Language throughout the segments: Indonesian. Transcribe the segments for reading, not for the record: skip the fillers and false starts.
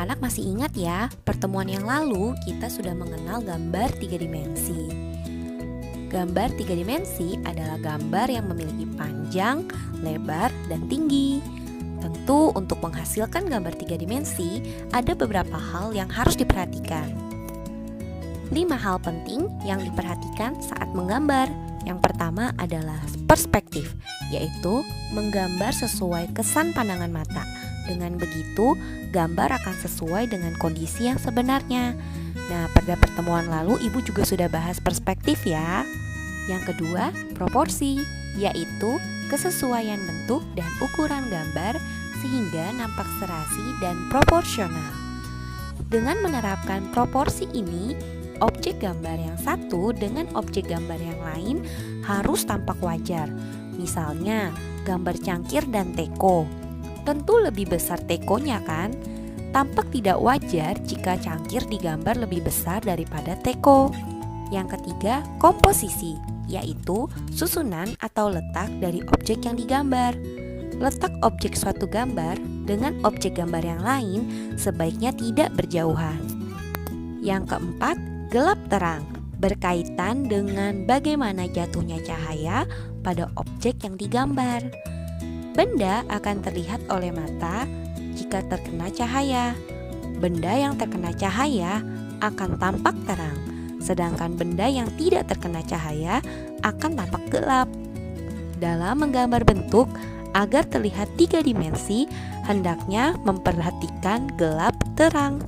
Anak-anak masih ingat ya, pertemuan yang lalu kita sudah mengenal gambar 3 dimensi. Gambar 3 dimensi adalah gambar yang memiliki panjang, lebar, dan tinggi. Tentu untuk menghasilkan gambar 3 dimensi, ada beberapa hal yang harus diperhatikan. 5 hal penting yang diperhatikan saat menggambar. Yang pertama adalah perspektif, yaitu menggambar sesuai kesan pandangan mata. Dengan begitu, gambar akan sesuai dengan kondisi yang sebenarnya. Nah, pada pertemuan lalu Ibu juga sudah bahas perspektif ya. Yang kedua, proporsi, yaitu kesesuaian bentuk dan ukuran gambar sehingga nampak serasi dan proporsional. Dengan menerapkan proporsi ini, objek gambar yang satu dengan objek gambar yang lain harus tampak wajar. Misalnya, gambar cangkir dan teko. Tentu lebih besar tekonya kan? Tampak tidak wajar jika cangkir digambar lebih besar daripada teko. Yang ketiga, komposisi, yaitu susunan atau letak dari objek yang digambar. Letak objek suatu gambar dengan objek gambar yang lain sebaiknya tidak berjauhan. Yang keempat, gelap terang, berkaitan dengan bagaimana jatuhnya cahaya pada objek yang digambar. Benda akan terlihat oleh mata jika terkena cahaya. Benda yang terkena cahaya akan tampak terang, sedangkan benda yang tidak terkena cahaya akan tampak gelap. Dalam menggambar bentuk, agar terlihat 3 dimensi, hendaknya memperhatikan gelap terang.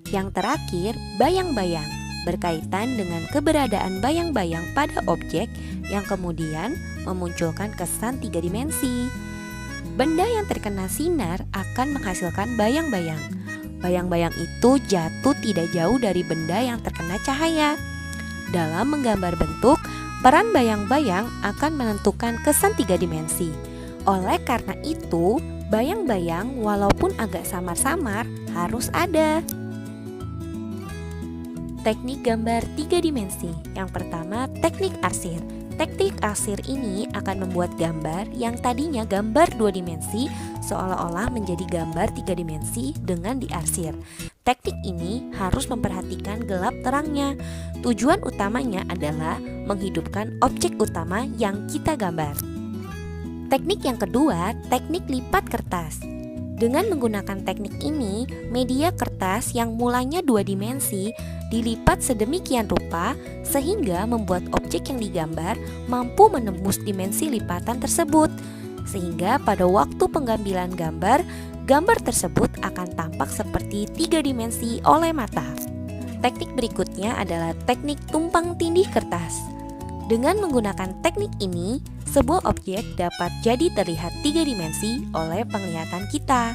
Yang terakhir, bayang-bayang, berkaitan dengan keberadaan bayang-bayang pada objek yang kemudian memunculkan kesan 3 dimensi. Benda yang terkena sinar akan menghasilkan bayang-bayang. Bayang-bayang itu jatuh tidak jauh dari benda yang terkena cahaya. Dalam menggambar bentuk, peran bayang-bayang akan menentukan kesan 3 dimensi. Oleh karena itu, bayang-bayang walaupun agak samar-samar harus ada. Teknik gambar 3 dimensi. Yang pertama, teknik arsir. Teknik arsir ini akan membuat gambar yang tadinya gambar 2 dimensi seolah-olah menjadi gambar 3 dimensi dengan diarsir. Teknik ini harus memperhatikan gelap terangnya. Tujuan utamanya adalah menghidupkan objek utama yang kita gambar. Teknik yang kedua, teknik lipat kertas. Dengan menggunakan teknik ini, media kertas yang mulanya 2 dimensi dilipat sedemikian rupa sehingga membuat objek yang digambar mampu menembus dimensi lipatan tersebut. Sehingga pada waktu pengambilan gambar, gambar tersebut akan tampak seperti 3 dimensi oleh mata. Teknik berikutnya adalah teknik tumpang tindih kertas. Dengan menggunakan teknik ini, sebuah objek dapat jadi terlihat 3 dimensi oleh penglihatan kita.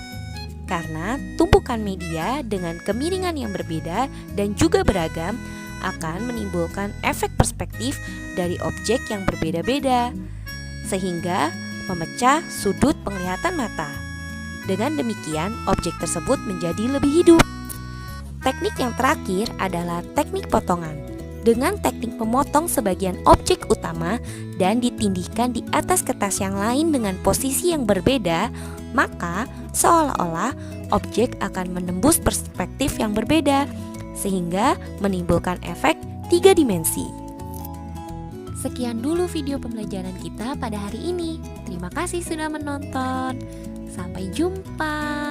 Karena tumpukan media dengan kemiringan yang berbeda dan juga beragam akan menimbulkan efek perspektif dari objek yang berbeda-beda, sehingga memecah sudut penglihatan mata. Dengan demikian, objek tersebut menjadi lebih hidup. Teknik yang terakhir adalah teknik potongan. Dengan teknik memotong sebagian objek utama dan ditindihkan di atas kertas yang lain dengan posisi yang berbeda, maka seolah-olah objek akan menembus perspektif yang berbeda, sehingga menimbulkan efek 3 dimensi. Sekian dulu video pembelajaran kita pada hari ini. Terima kasih sudah menonton. Sampai jumpa.